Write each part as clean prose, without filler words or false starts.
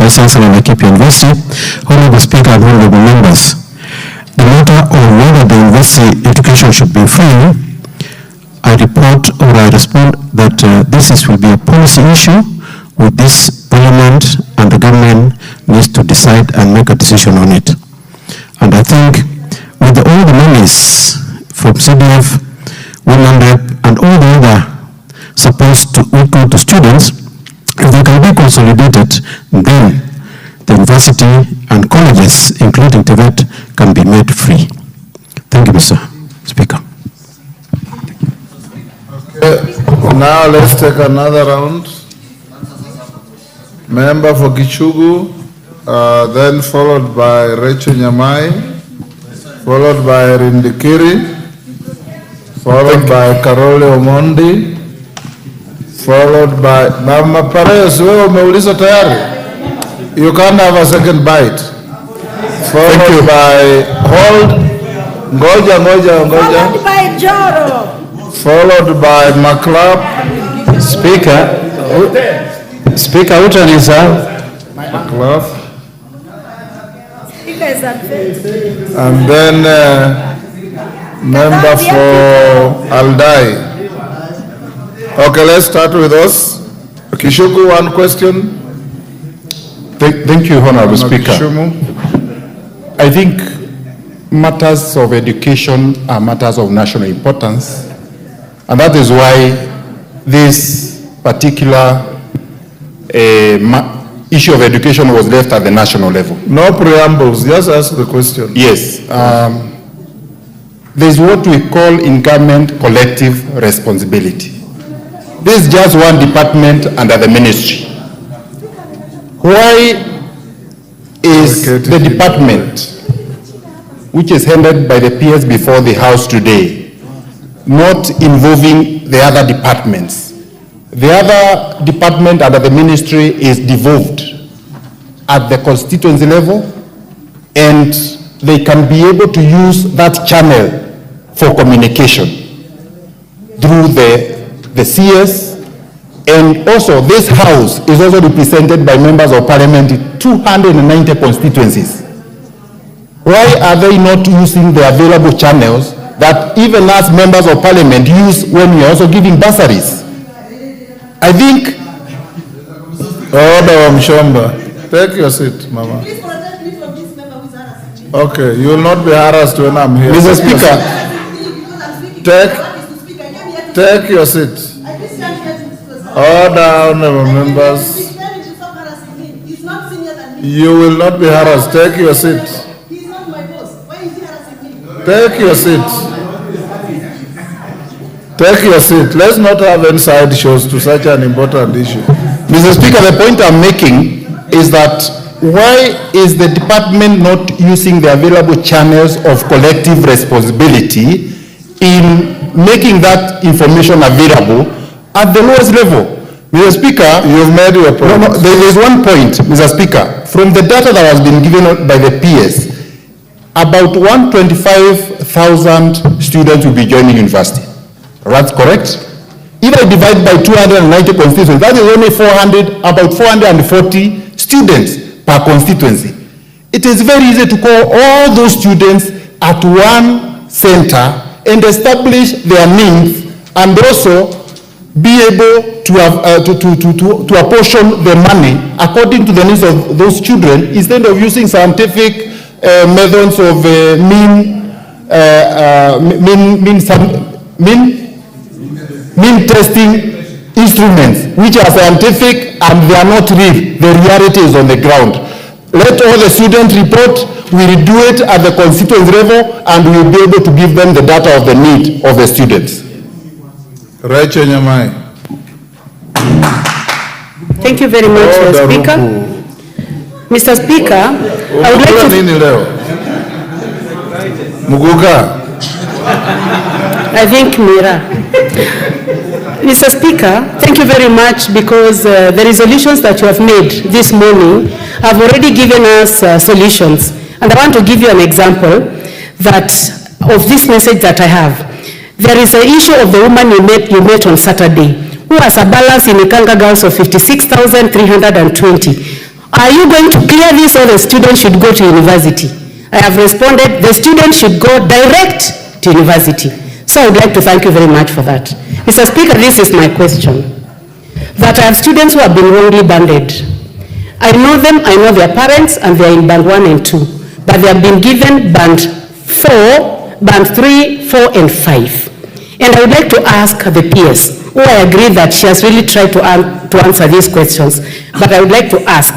Vice-Chancellor of University, Honorable Speaker and Honorable Members. The matter of whether the university education should be free, I report or I respond that this will be a policy issue with this Parliament, and the government needs to decide and make a decision on it. And I think with all the monies from CDF, and all the other supposed to go to students, if they can be consolidated, then the university and colleges, including TVET, can be made free. Thank you, Mr. Speaker. Okay, now let's take another round. Member for Gichugu, then followed by Rachel Nyamai, followed by Rindikiri, followed by Karole Omondi, followed by Mama Perez. Wewe umeuliza tayari? You can't have a second bite. Followed by Ngoja. Followed by Joro. Followed by Maklap. Speaker Utanisa. Maklap. Speaker is unfit. And then member for Aldai. Okay, let's start with us. Kishugu, one question. Thank you, Honorable Speaker. Kishumu. I think matters of education are matters of national importance, and that is why this particular issue of education was left at the national level. No preambles, just ask the question. Yes. There's what we call in government collective responsibility. This is just one department under the ministry. Why is the department which is handled by the PS before the House today not involving the other departments? The other department under the ministry is devolved at the constituency level, and they can be able to use that channel for communication through the CS. And also this house is also represented by members of parliament in 290 constituencies. Why are they not using the available channels that even as members of parliament use when we are also giving bursaries? I think... Order, Mshomba. Take your seat, Mama. Please protect me from this member who is harassing me. Okay, you will not be harassed when I'm here. Mr. Speaker, take your seat. Order, honorable members. You will not be harassed. Take your seat. He is not my boss. Why is he harassing me? Take your seat. Take your seat. Let's not have inside shows to such an important issue. Mr. Speaker, the point I'm making is that why is the department not using the available channels of collective responsibility in making that information available at the lowest level? Mr. Speaker, you've made your point. No, there is one point, Mr. Speaker. From the data that has been given by the PS, about 125,000 students will be joining university. That's correct? If I divide by 290 constituencies, that is only about 440 students per constituency. It is very easy to call all those students at one center and establish their needs, and also be able to have to apportion the money according to the needs of those children, instead of using scientific methods of mean testing instruments, which are scientific and they are not real. The reality is on the ground. Let all the students report, we will do it at the constituency level, and we will be able to give them the data of the need of the students. Rachel Nyamai. Thank you very much, Speaker. Mr. Speaker, I would like to... Muguga. I think Mira. Mr. Speaker, thank you very much, because the resolutions that you have made this morning have already given us solutions. And I want to give you an example of this message that I have. There is an issue of the woman you met on Saturday, who has a balance in Ikanga Girls of 56,320. Are you going to clear this, or the student should go to university? I have responded, the student should go direct to university. So I would like to thank you very much for that. Mr. Speaker, this is my question. That I have students who have been wrongly banded. I know them, I know their parents, and they are in band 1 and 2. But they have been given band 4, band 3, 4, and 5. And I would like to ask the PS, who I agree that she has really tried to answer these questions, but I would like to ask,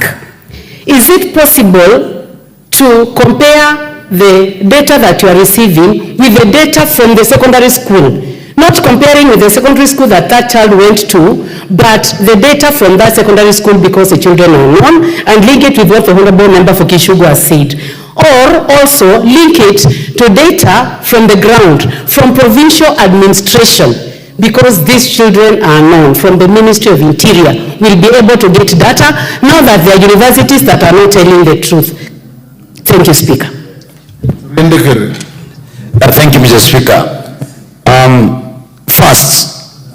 is it possible to compare the data that you are receiving with the data from the secondary school? Not comparing with the secondary school that child went to, but the data from that secondary school because the children are known, and link it with what the Honorable Member for Kishugu has said. Or also link it to data from the ground, from provincial administration, because these children are known from the Ministry of Interior. We'll be able to get data now that there are universities that are not telling the truth. Thank you, Speaker. Thank you, Mr. Speaker. First,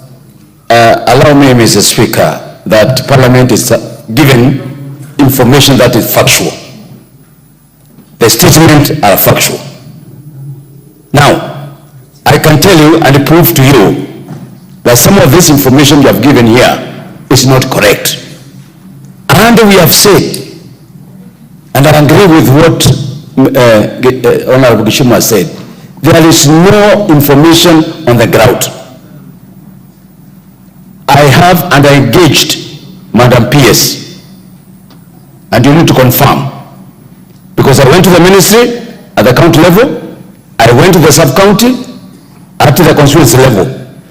allow me, Mr. Speaker, that Parliament is given information that is factual. The statements are factual. Now, I can tell you and prove to you that some of this information you have given here is not correct. And we have said, and I agree with what Honorable Kishuma said, there is no information on the ground. I have and I engaged Madam PS, and you need to confirm, because I went to the ministry at the county level, I went to the sub-county, up to the constituency level.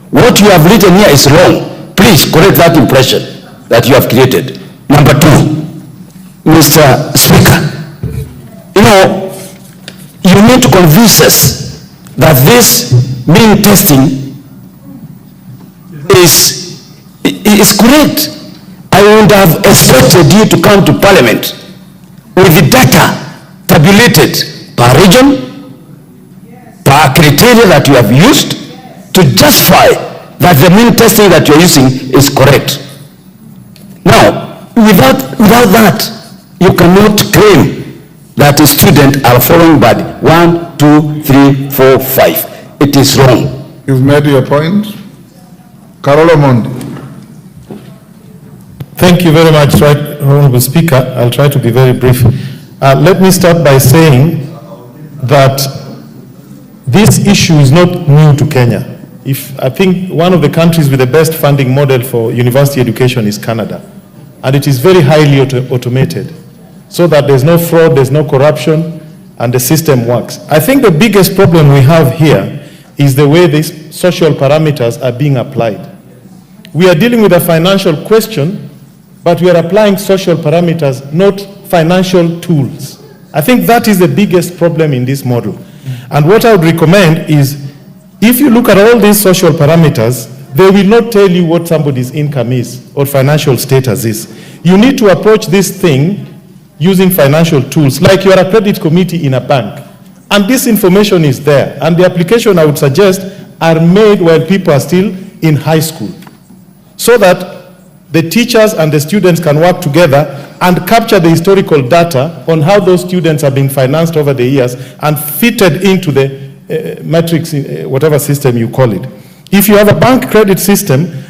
What you have written here is wrong. Please correct that impression that you have created. Number 2, Mr. Speaker, you need to convince us that this mean testing is correct. I would have expected you to come to Parliament with the data tabulated per region, per criteria that you have used to justify that the mean testing that you're using is correct. Now, without that, you cannot claim that a student are following by 1, 2, 3, 4, 5. It is wrong. You've made your point. Carolo Mondi. Thank you very much, Honorable Speaker. I'll try to be very brief. Let me start by saying that this issue is not new to Kenya. I think one of the countries with the best funding model for university education is Canada. And it is very highly automated, so that there's no fraud, there's no corruption, and the system works. I think the biggest problem we have here is the way these social parameters are being applied. We are dealing with a financial question, but we are applying social parameters, not financial tools. I think that is the biggest problem in this model. And what I would recommend is, if you look at all these social parameters, they will not tell you what somebody's income is or financial status is. You need to approach this thing using financial tools, like you are a credit committee in a bank. And this information is there. And the application, I would suggest, are made while people are still in high school, so that the teachers and the students can work together and capture the historical data on how those students have been financed over the years and fitted into the metrics, whatever system you call it. If you have a bank credit system,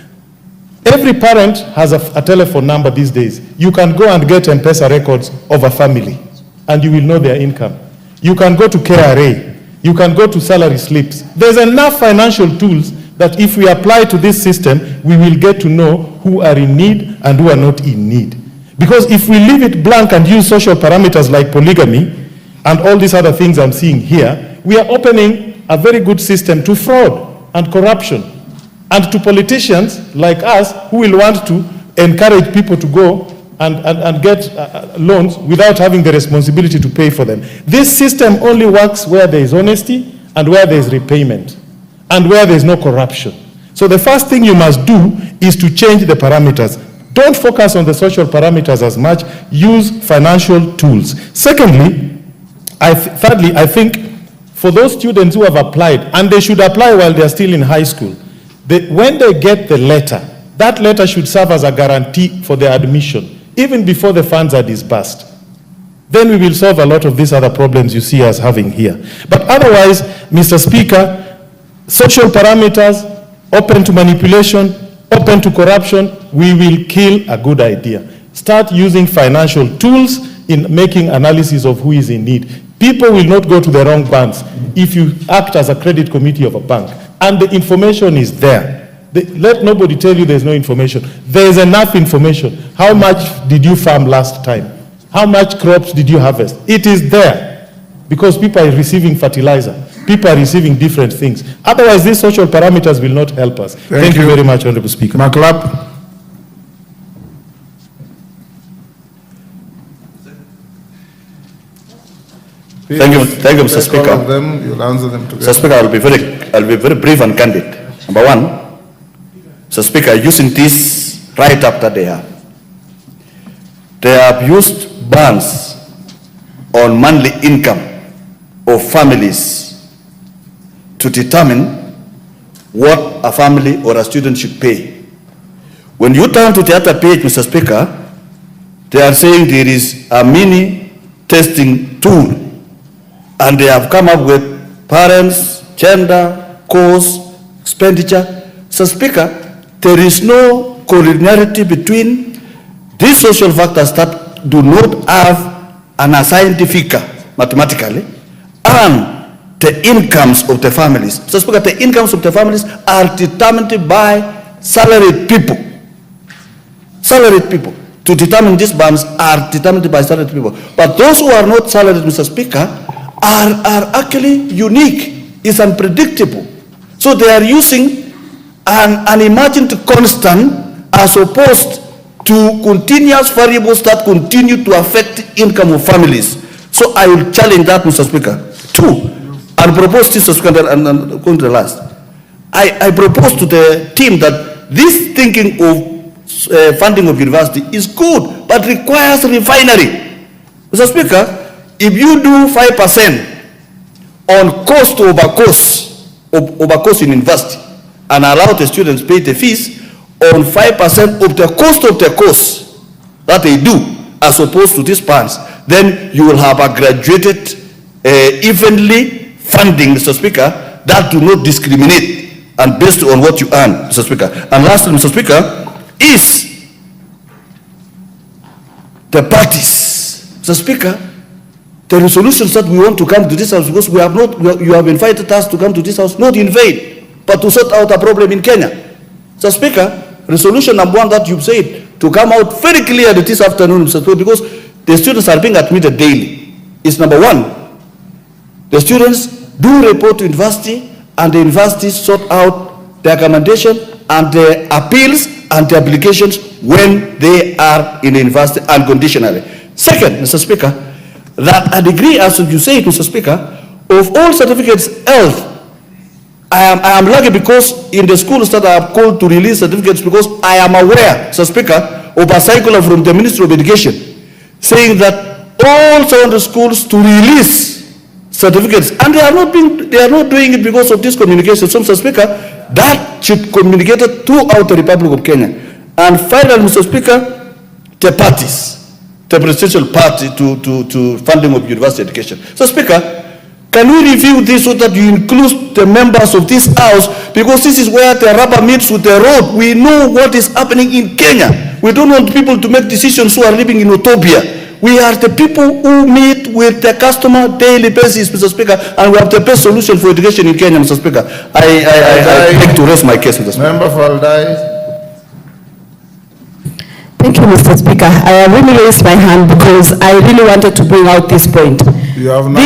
every parent has a telephone number these days. You can go and get M-Pesa records of a family, and you will know their income. You can go to KRA. You can go to salary slips. There's enough financial tools that if we apply to this system, we will get to know who are in need and who are not in need. Because if we leave it blank and use social parameters like polygamy and all these other things I'm seeing here, we are opening a very good system to fraud and corruption, and to politicians like us who will want to encourage people to go and get loans without having the responsibility to pay for them. This system only works where there is honesty and where there is repayment and where there is no corruption. So the first thing you must do is to change the parameters. Don't focus on the social parameters as much. Use financial tools. Secondly, thirdly, I think for those students who have applied, and they should apply while they are still in high school, when they get the letter, that letter should serve as a guarantee for their admission. even before the funds are disbursed. Then we will solve a lot of these other problems you see us having here. But otherwise, Mr. Speaker, social parameters, open to manipulation, open to corruption, we will kill a good idea. Start using financial tools in making analysis of who is in need. People will not go to the wrong banks if you act as a credit committee of a bank. And the information is there. Let nobody tell you there's no information. There's enough information. How much did you farm last time? How much crops did you harvest? It is there because people are receiving fertilizer. People are receiving different things. Otherwise, these social parameters will not help us. Thank you very much, Honorable Speaker. Maklap. Thank you, Mr. Speaker. All of them, you'll answer them together. Mr. Speaker, I'll be very brief and candid. Number one, Mr. Speaker, using this right after they have used bans on monthly income of families to determine what a family or a student should pay. When you turn to the other page, Mr. Speaker, they are saying there is a mini testing tool, and they have come up with parents, gender, cost, expenditure. Mr. Speaker, there is no collinearity between these social factors that do not have an assigned figure mathematically and the incomes of the families. Mr. Speaker, the incomes of the families are determined by salaried people. Salaried people. To determine these bands are determined by salaried people. But those who are not salaried, Mr. Speaker, are actually unique. It's unpredictable. So they are using an imagined constant as opposed to continuous variables that continue to affect income of families. So I will challenge that, Mr. Speaker. Two, I'll propose this, Mr. Speaker, and going to the last. I propose to the team that this thinking of funding of university is good, but requires refinery. Mr. Speaker, if you do 5% on cost over cost in university and allow the students pay the fees on 5% of the cost that they do as opposed to these funds, then you will have a graduated evenly funding, Mr. Speaker, that do not discriminate and based on what you earn, Mr. Speaker. And lastly, Mr. Speaker, is the parties. Mr. Speaker, the resolutions that we want to come to this house, because you have invited us to come to this house, not in vain, but to sort out a problem in Kenya. Mr. Speaker, resolution number one that you've said to come out very clearly this afternoon, Mr. Speaker, because the students are being admitted daily, is number one, the students do report to university and the university sort out the accommodation and the appeals and the applications when they are in the university unconditionally. Second, Mr. Speaker, that a degree, as you say, Mr. Speaker, of all certificates else, I am lucky because in the schools that I am called to release certificates, because I am aware, Mr. Speaker, of a circular from the Ministry of Education saying that all secondary schools to release certificates, and they are not doing it because of this communication. So, Mr. Speaker, that should communicate it throughout the Republic of Kenya. And finally, Mr. Speaker, the parties, the presidential party to funding of university education. So, Speaker, can we review this so that you include the members of this house, because this is where the rubber meets with the road. We know what is happening in Kenya. We don't want people to make decisions who are living in utopia. We are the people who meet with the customer daily basis, Mr. Speaker, and we have the best solution for education in Kenya, Mr. Speaker. I beg to raise my case, Mr. Speaker. Member for Aldai. Thank you, Mr. Speaker. I really raised my hand because I really wanted to bring out this point. You have now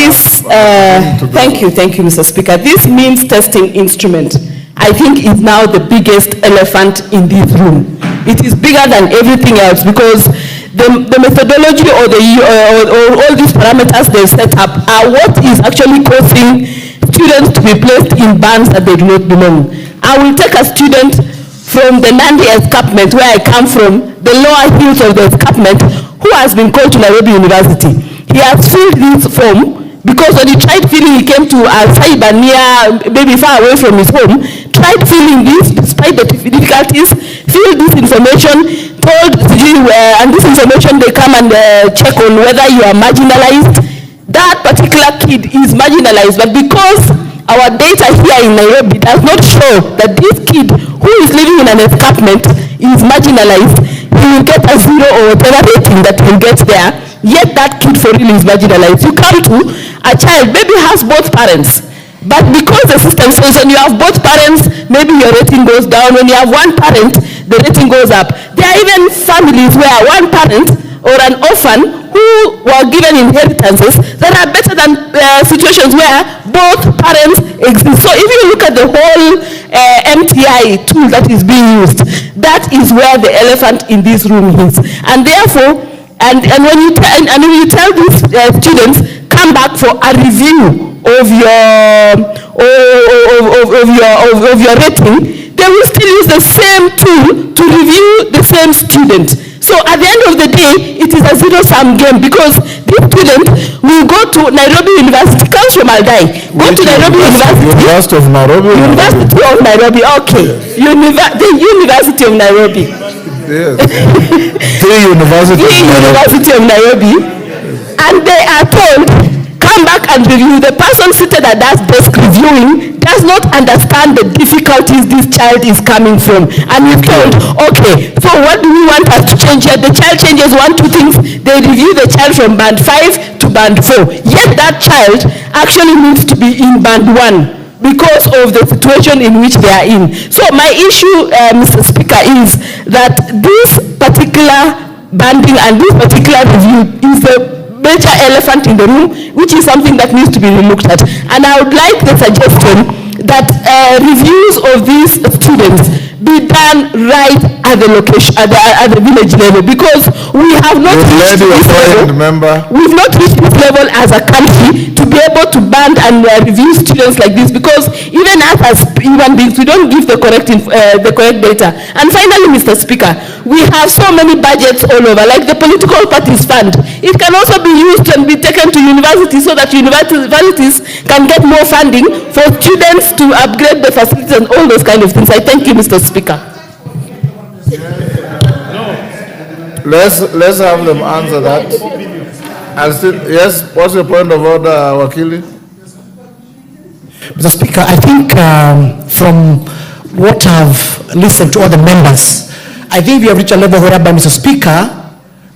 thank you, Mr. Speaker. This means testing instrument, I think, is now the biggest elephant in this room. It is bigger than everything else because the methodology or all these parameters they've set up are what is actually causing students to be placed in bands that they do not belong. I will take a student from the Nandi escarpment, where I come from, the lower hills of the escarpment, who has been called to Nairobi University. He has filled this form because when he tried filling, he came to a cyber near, maybe far away from his home, tried filling this despite the difficulties, filled this information, told you, and this information they come and check on whether you are marginalized. That particular kid is marginalized, but because our data here in Nairobi does not show that this kid who is living in an escarpment is marginalized, he will get a 0 or whatever rating that will get there, yet that kid for real is marginalized. You come to a child, maybe has both parents, but because the system says when you have both parents, maybe your rating goes down. When you have one parent, the rating goes up. There are even families where one parent or an orphan who were given inheritances that are better than situations where both parents exist. So if you look at the whole MTI tool that is being used, that is where the elephant in this room is. And therefore, and when you tell these students, come back for a review of your rating, they will still use the same tool to review the same student. So at the end of the day, it is a zero-sum game because this student will go to Nairobi University, comes from Aldai, go to Nairobi University. University of Nairobi. University of Nairobi, okay. Yes. The University of Nairobi. Yes. The University of Nairobi. And they are told, come back and review. The person seated at that desk reviewing does not understand the difficulties this child is coming from. And we're told, okay, so what do we want us to change here? The child changes 1, 2 things. They review the child from band 5 to band 4. Yet that child actually needs to be in band 1 because of the situation in which they are in. So my issue, Mr. Speaker, is that this particular banding and this particular review is the major elephant in the room, which is something that needs to be looked at. And I would like the suggestion that reviews of these students be done right at the location, at the village level, because we have not reached this level. We've not reached this level as a country to be able to band and review students like this, because even us as human beings, we don't give the correct data. And finally, Mr. Speaker, we have so many budgets all over, like the political parties fund. It can also be used and be taken to universities so that universities can get more funding for students to upgrade the facilities and all those kind of things. I thank you, Mr. Speaker. Let's have them answer that. And still, yes, what's your point of order, Wakili? Mr. Speaker, I think from what I've listened to all the members, I think we have reached a level whereby, Mr. Speaker,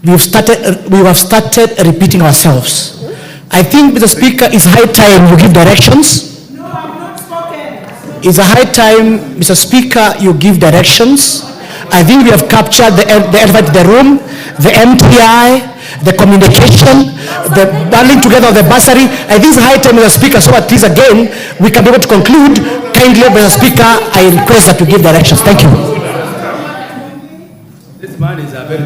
we have started repeating ourselves. I think, Mr. Speaker, it's high time you give directions. No, I'm not spoken. It's a high time, Mr. Speaker, you give directions. I think we have captured the elephant in the room, the MTI, the communication, the bundling together of the bursary. I think it's high time, Mr. Speaker, so at least again, we can be able to conclude. Kindly, Mr. Speaker, I request that you give directions. Thank you. This man is a very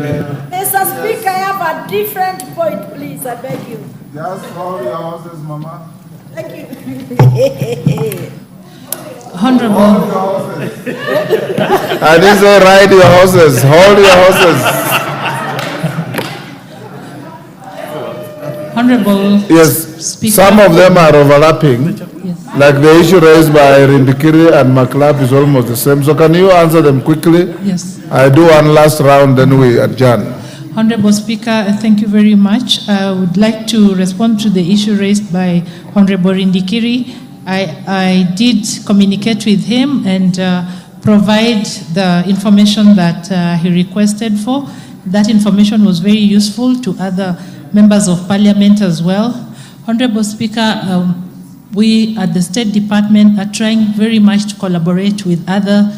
Mr. Speaker, I have a different point, please. I beg you. Just hold your horses, Mama. Thank you. Honorable. I didn't say ride your horses. Hold your horses. Honorable. Yes. Speaker. Some of them are overlapping. Yes. Like the issue raised by Rindikiri and Maklap is almost the same. So can you answer them quickly? Yes. I do one last round, then we adjourn. Honorable Speaker, thank you very much. I would like to respond to the issue raised by Honorable Rindikiri. I did communicate with him and provide the information that he requested for. That information was very useful to other members of Parliament as well. Honorable Speaker, we at the State Department are trying very much to collaborate with other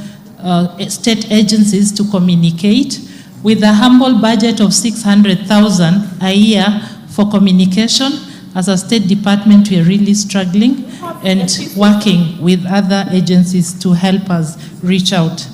state agencies to communicate. With a humble budget of 600,000 a year for communication, as a State Department, we are really struggling and working with other agencies to help us reach out.